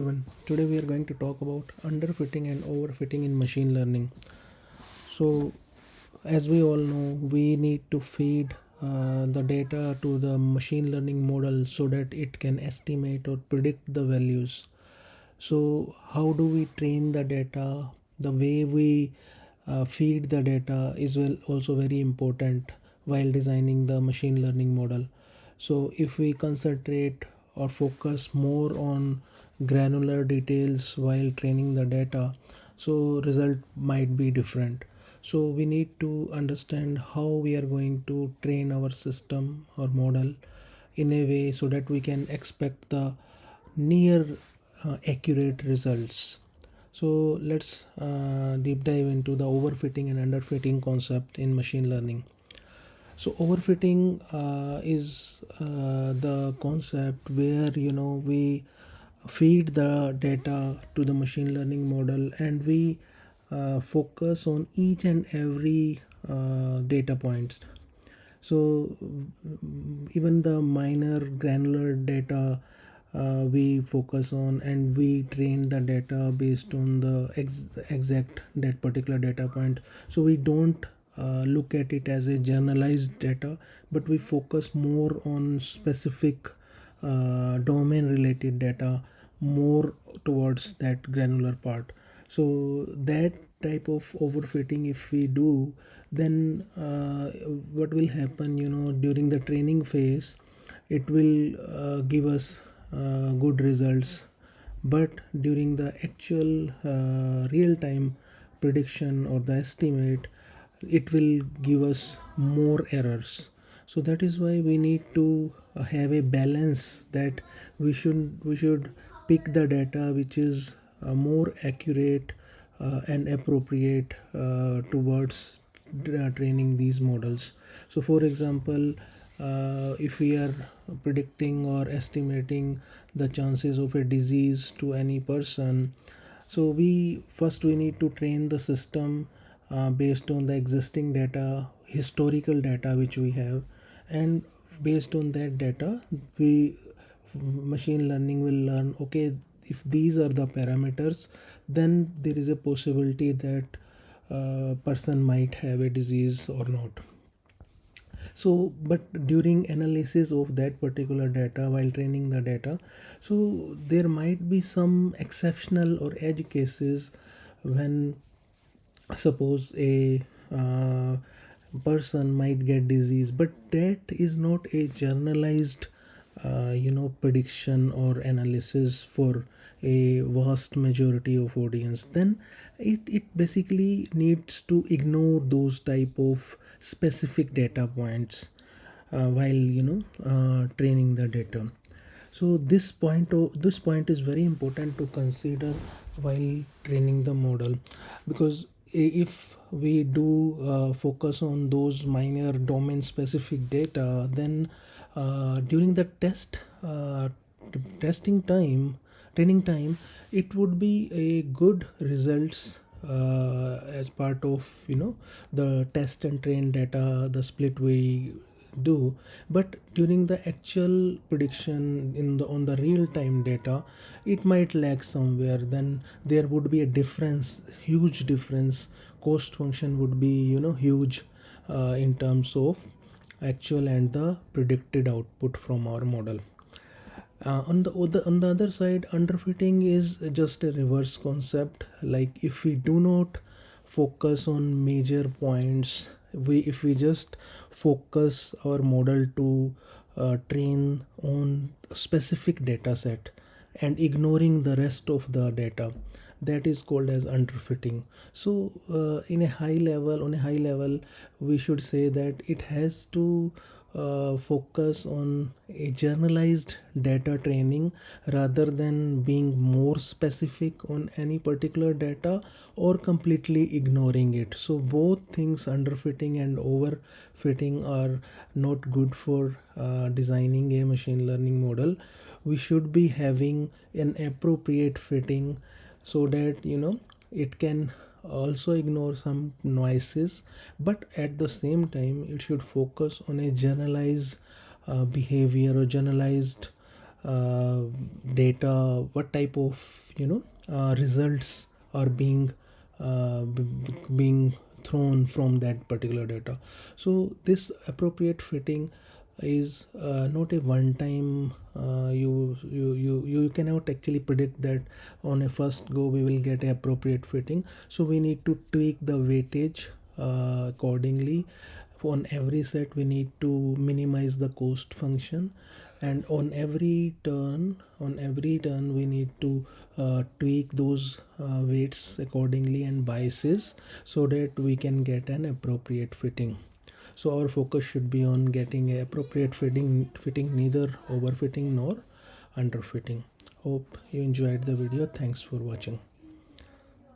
Everyone. Today we are going to talk about underfitting and overfitting in machine learning. So, as we all know, we need to feed the data to the machine learning model so that it can estimate or predict the values. So, how do we train the data? The way we feed the data is also very important while designing the machine learning model. So, if we concentrate or focus more on granular details while training the data, so result might be different. So we need to understand how we are going to train our system or model in a way so that we can expect the near accurate results. So let's deep dive into the overfitting and underfitting concept in machine learning. So overfitting is the concept where we feed the data to the machine learning model and we focus on each and every data points. So even the minor granular data we focus on, and we train the data based on the exact that particular data point. So we don't look at it as a generalized data, but we focus more on specific domain related data, more towards that granular part. So that type of overfitting if we do, then what will happen, during the training phase, it will give us good results, but during the actual real time prediction or the estimate, it will give us more errors. So that is why we need to have a balance, that we should pick the data which is more accurate and appropriate towards training these models. So for example, if we are predicting or estimating the chances of a disease to any person, so we need to train the system based on the existing data, historical data which we have, and based on that data, we machine learning will learn, okay, if these are the parameters, then there is a possibility that person might have a disease or not. So but during analysis of that particular data while training the data, so there might be some exceptional or edge cases when, suppose, a person might get disease, but that is not a generalized prediction or analysis for a vast majority of audience. Then it basically needs to ignore those type of specific data points while training the data. So this point is very important to consider while training the model, because if we do focus on those minor domain specific data, then during the testing time, training time, it would be a good results as part of the test and train data, the split we do. But during the actual prediction in the on the real time data, it might lag somewhere. Then there would be a difference, huge difference. Cost function would be huge in terms of actual and the predicted output from our model. On the other side, underfitting is just a reverse concept. Like, if we do not focus on major points, if we just focus our model to train on a specific data set and ignoring the rest of the data, that is called as underfitting. So on a high level, we should say that it has to focus on a generalized data training rather than being more specific on any particular data or completely ignoring it. So both things, underfitting and overfitting, are not good for designing a machine learning model. We should be having an appropriate fitting so that it can also ignore some noises, but at the same time it should focus on a generalized behavior or generalized uh, data, what type of results are being thrown from that particular data. So this appropriate fitting is not a one time. You cannot actually predict that on a first go we will get a appropriate fitting. So we need to tweak the weightage accordingly. On every set we need to minimize the cost function, and on every turn we need to tweak those weights accordingly and biases, so that we can get an appropriate fitting. So our focus should be on getting a appropriate fitting, neither overfitting nor underfitting. Hope you enjoyed the video. Thanks for watching.